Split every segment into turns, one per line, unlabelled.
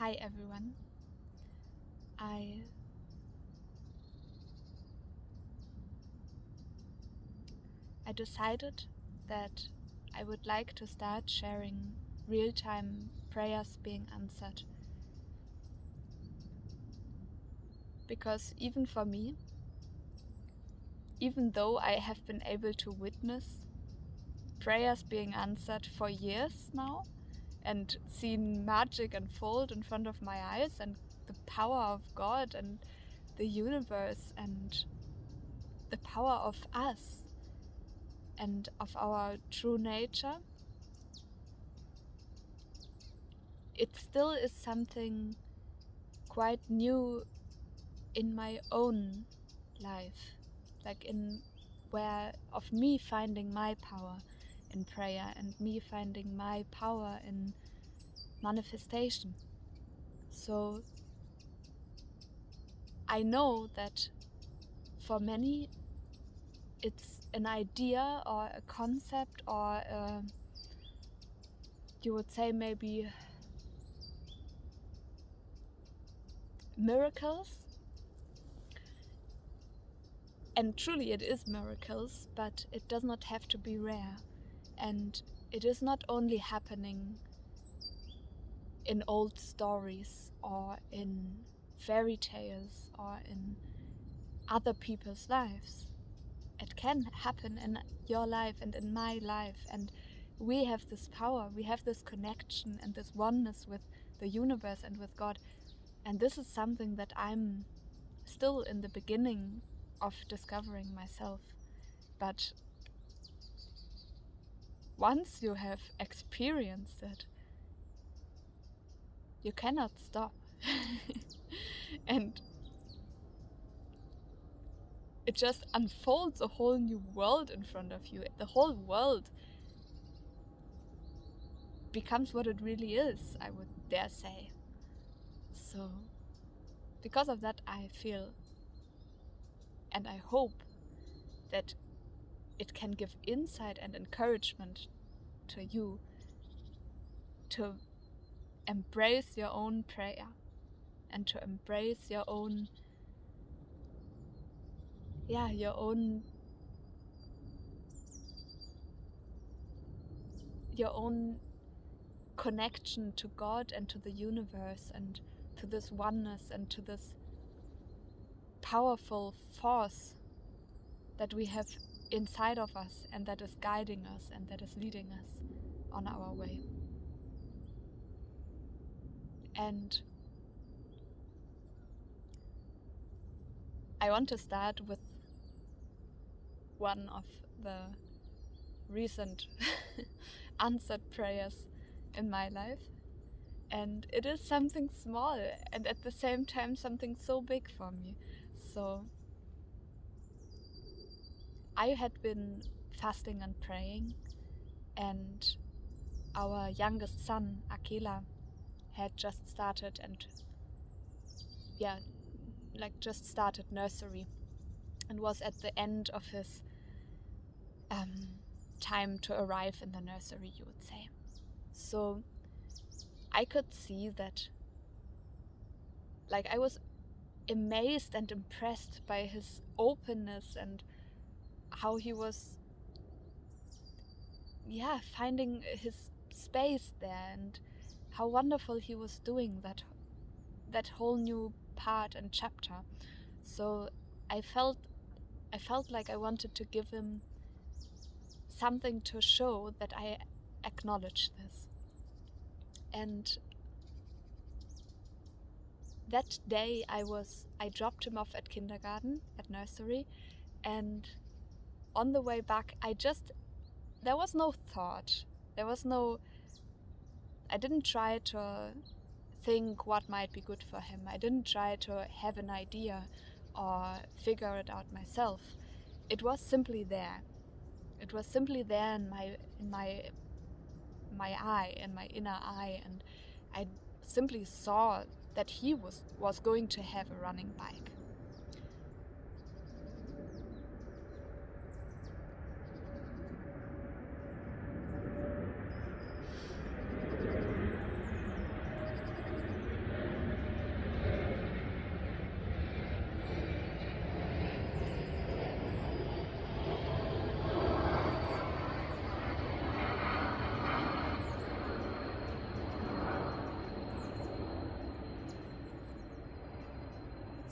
Hi everyone. I decided that I would like to start sharing real-time prayers being answered. Because even for me, even though I have been able to witness prayers being answered for years now and seen magic unfold in front of my eyes and the power of God and the universe and the power of us and of our true nature, it still is something quite new in my own life, like in where of me finding my power in prayer and me finding my power in manifestation. So I know that for many it's an idea or a concept or you would say maybe miracles. And truly it is miracles, but it does not have to be rare. And it is not only happening in old stories or in fairy tales or in other people's lives. It can happen in your life and in my life, and we have this power, we have this connection and this oneness with the universe and with God. And this is something that I'm still in the beginning of discovering myself. But once you have experienced it, you cannot stop. And it just unfolds a whole new world in front of you. The whole world becomes what it really is, I would dare say. So, because of that, I feel and I hope that it can give insight and encouragement to you to embrace your own prayer and to embrace your own your own connection to God and to the universe and to this oneness and to this powerful force that we have inside of us and that is guiding us and that is leading us on our way. And I want to start with one of the recent answered prayers in my life. And it is something small and at the same time something so big for me. So I had been fasting and praying, and our youngest son, Akela, had just started just started nursery and was at the end of his time to arrive in the nursery, you would say. So I could see that, like, I was amazed and impressed by his openness and how he was finding his space there and how wonderful he was doing that whole new part and chapter. So I felt like I wanted to give him something to show that I acknowledge this. And that day I dropped him off at kindergarten, at nursery, and on the way back there was no thought. I didn't try to think what might be good for him. I didn't try to have an idea or figure it out myself. It was simply there. It was simply there in my eye, in my inner eye, and I simply saw that he was going to have a running bike.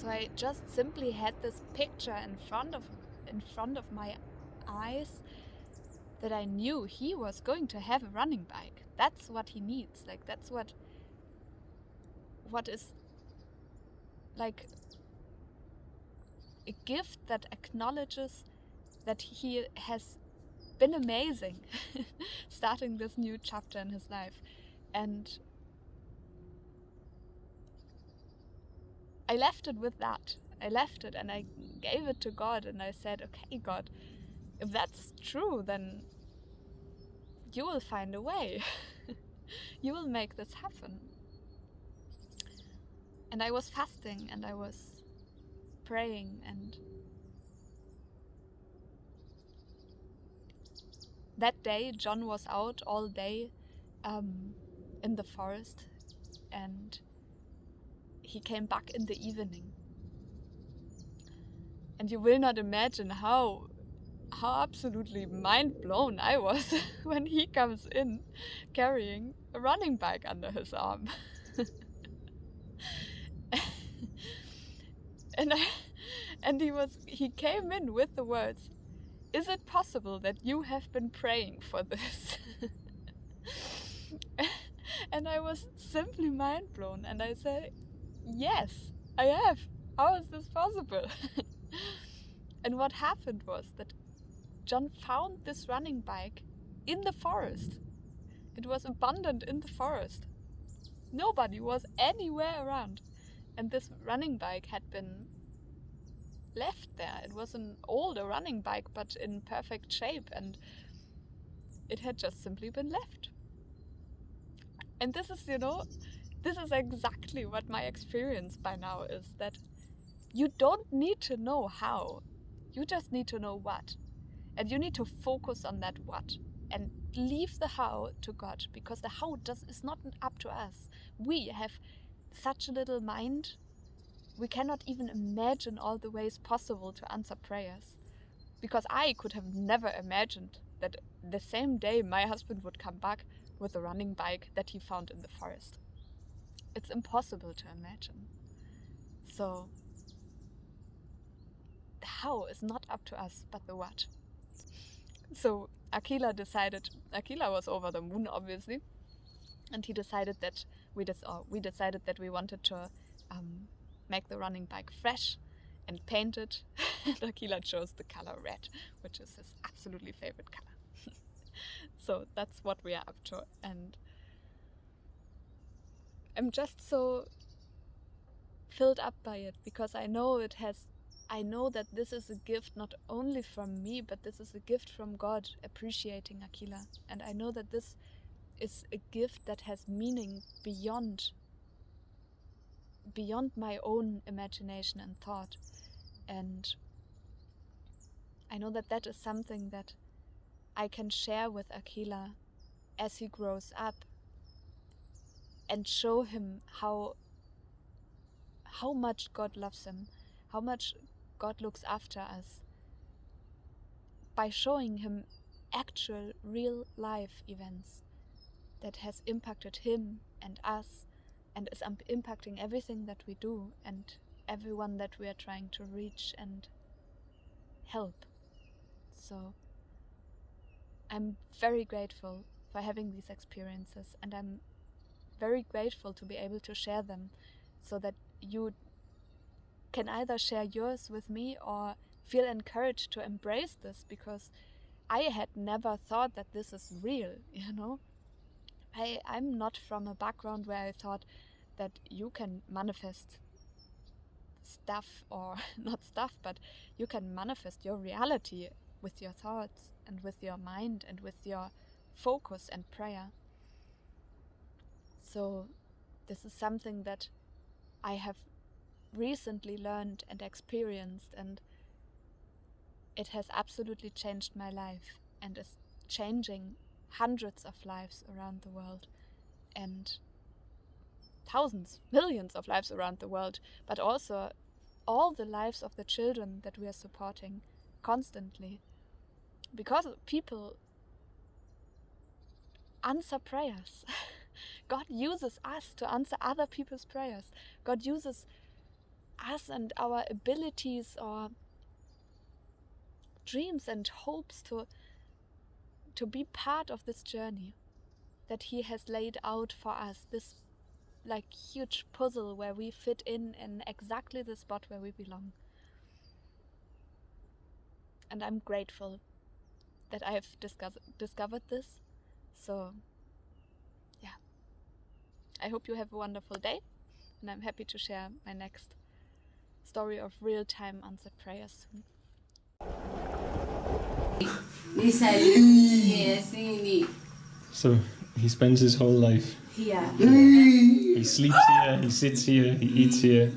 So I just simply had this picture in front of my eyes, that I knew he was going to have a running bike. That's what he needs. Like, that's what is like a gift that acknowledges that he has been amazing starting this new chapter in his life. And I left it with that. I left it and I gave it to God, and I said, okay, God, if that's true, then you will find a way. You will make this happen. And I was fasting and I was praying, and that day John was out all day in the forest, and he came back in the evening. And you will not imagine how absolutely mind blown I was when he comes in carrying a running bike under his arm. and he came in with the words, "Is it possible that you have been praying for this?" And I was simply mind blown, and I said, "Yes, I have. How is this possible?" And what happened was that John found this running bike in the forest. It was abandoned in the forest. Nobody was anywhere around. And this running bike had been left there. It was an older running bike, but in perfect shape, and it had just simply been left. And this is exactly what my experience by now is, that you don't need to know how. You just need to know what. And you need to focus on that what and leave the how to God, because the how is not up to us. We have such a little mind. We cannot even imagine all the ways possible to answer prayers. Because I could have never imagined that the same day my husband would come back with a running bike that he found in the forest. It's impossible to imagine. So the how is not up to us, but the what. So Akila was over the moon, obviously, and he decided that we decided that we wanted to make the running bike fresh and paint it. And Akila chose the color red, which is his absolutely favorite color. So that's what we are up to, and I'm just so filled up by it, because I know that this is a gift not only from me, but this is a gift from God appreciating Akila. And I know that this is a gift that has meaning beyond my own imagination and thought. And I know that that is something that I can share with Akila as he grows up, and show him how much God loves him, how much God looks after us, by showing him actual real life events that has impacted him and us, and is impacting everything that we do and everyone that we are trying to reach and help. So I'm very grateful for having these experiences, and I'm very grateful to be able to share them, so that you can either share yours with me or feel encouraged to embrace this, because I had never thought that this is real, I'm not from a background where I thought that you can manifest stuff, or not stuff, but you can manifest your reality with your thoughts and with your mind and with your focus and prayer. So this is something that I have recently learned and experienced, and it has absolutely changed my life and is changing hundreds of lives around the world, and thousands, millions of lives around the world, but also all the lives of the children that we are supporting constantly. Because people answer prayers. God uses us to answer other people's prayers. God uses us and our abilities or dreams and hopes to be part of this journey that he has laid out for us, this like huge puzzle where we fit in exactly the spot where we belong. And I'm grateful that I have discovered this. So yeah, I hope you have a wonderful day, and I'm happy to share my next story of real-time answered prayers soon.
So he spends his whole life
here.
He sleeps here, he sits here, he eats here.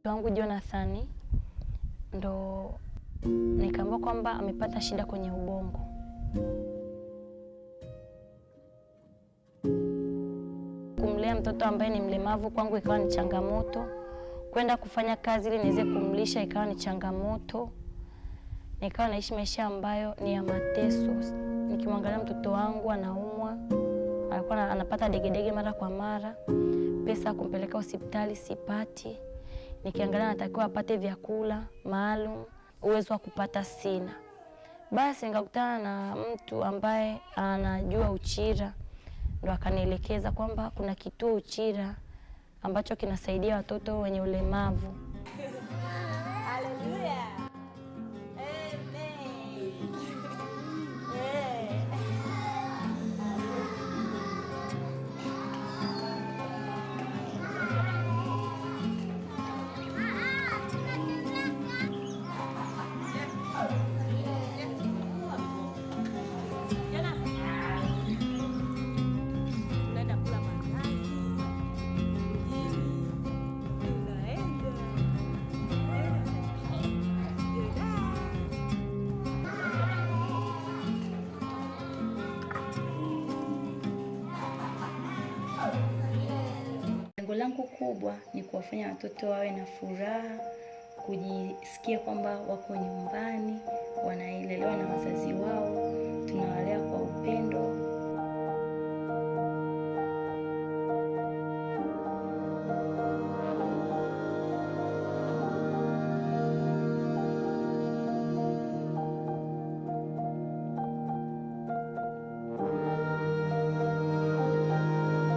Wangu Jonathan ndo nikaambiwa kwamba amepata shida kwenye ubongo. Kumlea mtoto ambaye ni mlemavu kwangu ikawa ni changamoto. Kwenda kufanya kazi ili niweze kumlisha ikawa ni changamoto. Nikawa naishi maisha ambayo ni ya mateso. Nikimwangalia mtoto wangu anaumwa, alikuwa anapata degedege mara kwa mara. Pesa kumpeleka hospitali sipati. Nikiangalia natakiwa apate vyakula maalum, uwezo wa kupata sina. Basi nikakutana na mtu ambaye anajua Uchira, ndo akanielekeza kwamba kuna kituo Uchira ambacho kinasaidia watoto wenye ulemavu. Haleluya. Lengo langu kubwa ni kuwafanya watoto wawe na furaha, kujisikia kwamba wako nyumbani, wanaelelewa na wazazi wao, tunawalea